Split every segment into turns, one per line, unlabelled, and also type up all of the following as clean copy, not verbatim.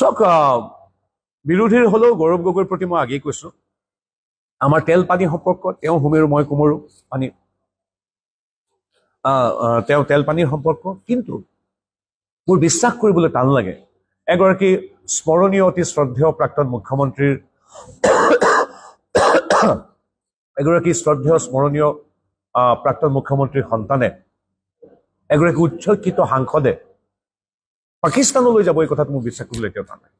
চাওক বিৰোধীৰ হলেও গৌৰৱ গগৈৰ প্ৰতি মই আগেই কৈছো আমাৰ তেল পানী সম্পৰ্ক তেওঁ হুমেৰু মই কুমৰু পানী তেওঁ তেল পানীৰ সম্পৰ্ক কিন্তু মোৰ বিশ্বাস কৰিবলৈ টান লাগে এগৰাকী স্মৰণীয় অতি শ্ৰদ্ধেয় প্ৰাক্তন মুখ্যমন্ত্ৰীৰ এগৰাকী শ্ৰদ্ধেয় স্মৰণীয় প্ৰাক্তন মুখ্যমন্ত্ৰীৰ সন্তানে এগৰাকী উচ্চশিক্ষিত সাংসদে পাকিস্তানলৈ যাব এই কথাটো মোৰ বিশ্বাস কৰিবলৈ এতিয়াও টান লাগে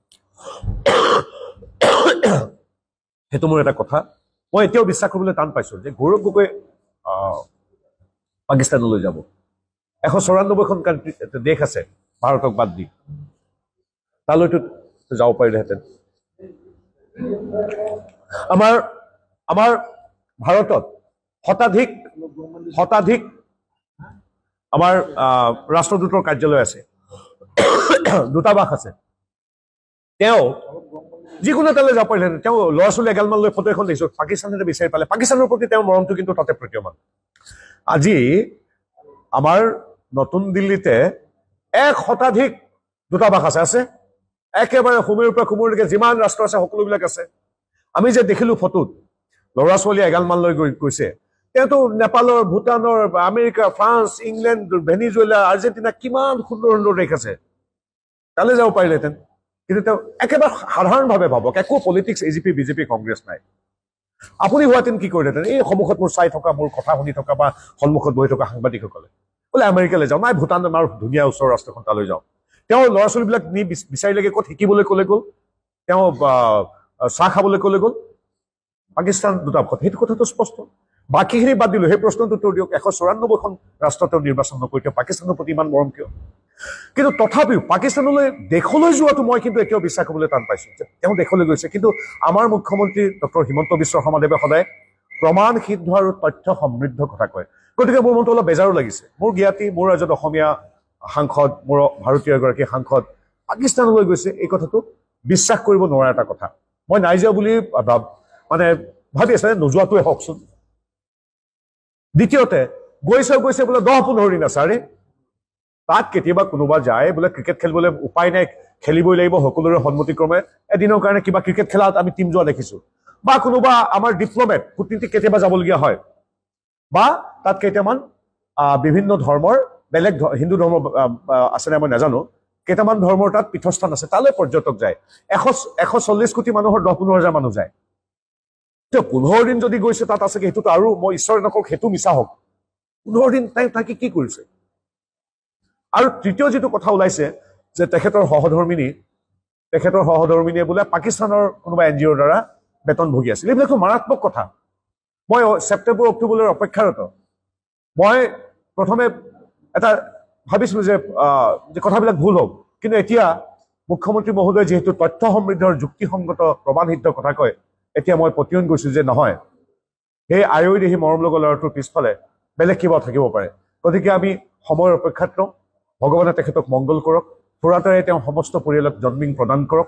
সেইটো মোৰ এটা কথা মই এতিয়াও বিশ্বাস কৰিবলৈ টান পাইছো যে গৌৰৱ গগৈ পাকিস্তানলৈ যাব 194খন দেশ আছে ভাৰতক বাদ দি তালৈতো যাব পাৰিলেহেঁতেন আমাৰ ভাৰতত শতাধিক আমাৰ ৰাষ্ট্ৰদূতৰ কাৰ্যালয় আছে দূতাবাস আছে তেওঁ যিকোনো এটালৈ যাব পাৰিলেহেঁতেন তেওঁ ল'ৰা ছোৱালী এগালমান লৈ ফটো এখন দেখিছো পাকিস্তানতে বিচাৰি পালে পাকিস্তানৰ প্ৰতি তেওঁৰ মৰমটো কিন্তু তাতে প্ৰতীয়মান আজি আমাৰ নতুন দিল্লীতে 1 শতাধিক দূতাবাস আছে একেবাৰে হুমেৰুৰ পৰা কুমৰুলৈকে যিমান ৰাষ্ট্ৰ আছে সকলোবিলাক আছে আমি যে দেখিলো ফটোত ল'ৰা ছোৱালী এগালমান লৈ গৈছে তেওঁতো নেপালৰ ভূটানৰ America France England Venezuela Argentina কিমান সুন্দৰ সুন্দৰ দেশ আছে তালৈ যাব পাৰিলেহেঁতেন কিন্তু তেওঁ একেবাৰে সাধাৰণভাৱে ভাবক একো পলিটিক্স এজিপি বিজেপি কংগ্ৰেছ নাই আপুনি হোৱাহেঁতেন কি কৰিলেহেঁতেন এই সন্মুখত মোৰ চাই থকা মোৰ কথা শুনি থকা বা সন্মুখত বহি থকা সাংবাদিকসকলে বোলে আমেৰিকালৈ যাওঁ নাই ভূটান আমাৰ ধুনীয়া ওচৰৰ ৰাষ্ট্ৰখন তালৈ যাওঁ তেওঁ ল'ৰা ছোৱালীবিলাক নি বিচাৰিলেগে ক'ত শিকিবলৈ ক'লে গ'ল তেওঁ চাহ খাবলৈ ক'লে গ'ল পাকিস্তান দূতাবাসত সেইটো কথাটো স্পষ্ট বাকীখিনি বাদ দিলো সেই প্ৰশ্নটো উত্তৰ দিয়ক 194খন ৰাষ্ট্ৰ তেওঁ নিৰ্বাচন নকৰি তেওঁ পাকিস্তানৰ প্ৰতি ইমান মৰম কিয় কিন্তু তথাপিও পাকিস্তানলৈ দেশলৈ যোৱাটো মই কিন্তু এতিয়াও বিশ্বাস কৰিবলৈ টান পাইছো যে তেওঁ দেশলৈ গৈছে কিন্তু আমাৰ মুখ্যমন্ত্ৰী ডক্টৰ হিমন্ত বিশ্ব শৰ্মাদেৱে সদায় প্ৰমাণ সিদ্ধ আৰু তথ্য সমৃদ্ধ কথা কয় গতিকে মোৰ মনটো অলপ বেজাৰো লাগিছে মোৰ জ্ঞাতি মোৰ এজন অসমীয়া সাংসদ মোৰ ভাৰতীয় এগৰাকী সাংসদ পাকিস্তানলৈ গৈছে এই কথাটো বিশ্বাস কৰিব নোৱাৰা এটা কথা মই নাই যোৱা বুলি মানে ভাবি আছে নোযোৱাটোৱে হওকচোন দ্বিতীয়তে গৈছে বোলে 10-15 দিন আছে আৰে তাত কেতিয়াবা কোনোবা যায় বোলে ক্ৰিকেট খেলিবলৈ উপায় নাই খেলিবই লাগিব সকলোৰে সন্মতিক্ৰমে এদিনৰ কাৰণে কিবা ক্ৰিকেট খেলাত আমি টিম যোৱা দেখিছো বা কোনোবা আমাৰ ডিপ্ল'মেট কূটনীতিক কেতিয়াবা যাবলগীয়া হয় বা তাত কেইটামান বিভিন্ন ধৰ্মৰ বেলেগ হিন্দু ধৰ্ম আছে নাই মই নাজানো কেইটামান ধৰ্মৰ তাত পীঠস্থান আছে তালৈ পৰ্যটক যায় 140 কোটি মানুহৰ 10-15 হাজাৰ মানুহ যায় তেওঁ 15 দিন যদি গৈছে তাত আছে সেইটোতো আৰু মই ঈশ্বৰে নকওক সেইটো মিছা হওক 15 দিন তাকে কি কৰিছে আৰু তৃতীয় যেটো কথা ওলাইছে যে তেখেতৰ সহধৰ্মিনীয়ে বোলে পাকিস্তানৰ কোনোবা এনজিঅ'ৰ দ্বাৰা বেতন ভগি আছিল এইবিলাকতো মাৰাত্মক কথা মই ছেপ্টেম্বৰ অক্টোবৰৰ অপেক্ষাৰত মই প্ৰথমে এটা ভাবিছিলো যে কথাবিলাক ভুল হ'ব কিন্তু এতিয়া মুখ্যমন্ত্ৰী মহোদয় যেহেতু তথ্য সমৃদ্ধৰ যুক্তিসংগত প্ৰমাণিত কথা কয় এতিয়া মই পতিয়ন গৈছো যে নহয় সেই আয়ৈ দেহি মৰম লগা ল'ৰাটোৰ পিছফালে বেলেগ কিবা থাকিব পাৰে গতিকে আমি সময়ৰ অপেক্ষাত ৰওঁ ভগৱানে তেখেতক মংগল কৰক ফুৰাটাৰে তেওঁ সমস্ত পৰিয়ালক জন্মিং প্ৰদান কৰক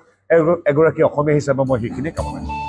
এগৰাকী অসমীয়া হিচাপে মই সেইখিনি কামনা কৰিম